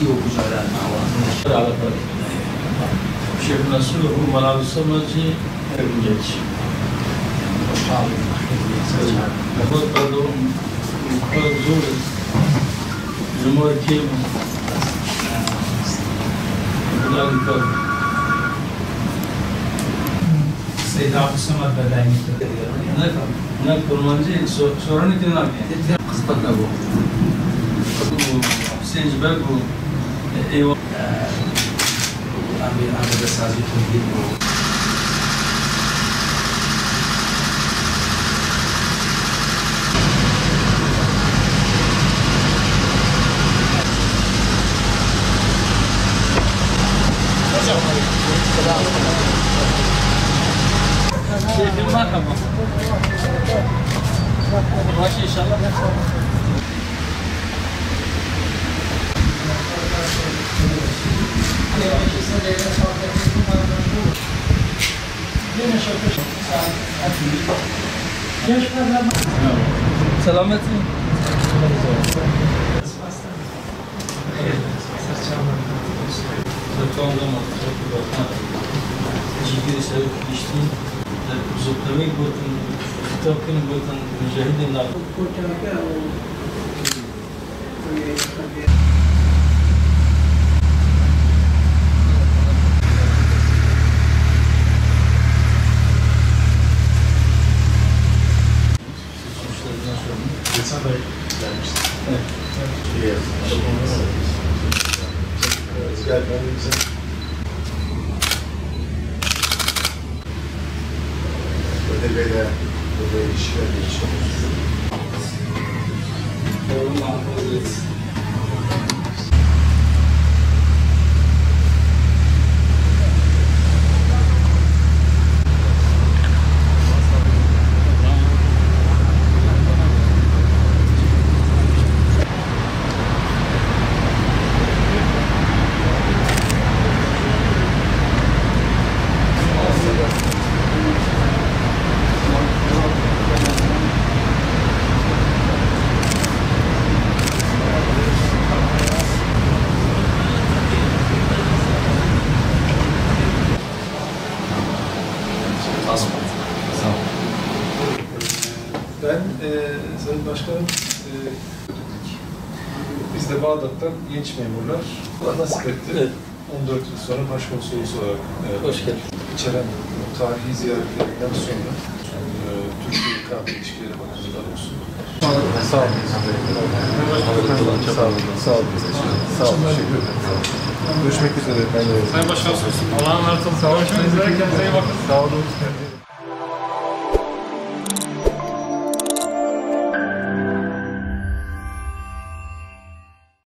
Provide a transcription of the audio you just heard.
وكجاران معه على طريق شيخ نصر هو ملابس سماجي ارجع نقول برضو نقول زور جمهور كيم ذلك سيد عبد الصمد بداية نعم كرمانجي سوراني كنا كين قصبتنا بو حسين جبال بو ايوه أمي بس عايز تنجيب بو شيخ مرحبا ماشي ان شاء الله سلامتي جيبي سوي كشتي زبطوي بوتن توكن بوتن مجاهدين نار Ödebeyle böyle işler geçiyor. Ben Sayın Başkanım, biz de Bağdat'tan genç memurlar nasip etti. Evet. 14 yıl sonra başkonsolos olarak Hoş geldin. içeren tarihi ziyaretlerinden sonra Türkiye-İKB İlişkileri Bakanlığı'ndan olsun. Sağ olun. Sağ olun. Sağ olun. Sağ olun. Teşekkür ederim. Görüşmek üzere. Sayın Başkan, Allah'a emanet olun. Sağ olun. Görüşmek üzere. Kendinize iyi bakın. Sağ olun.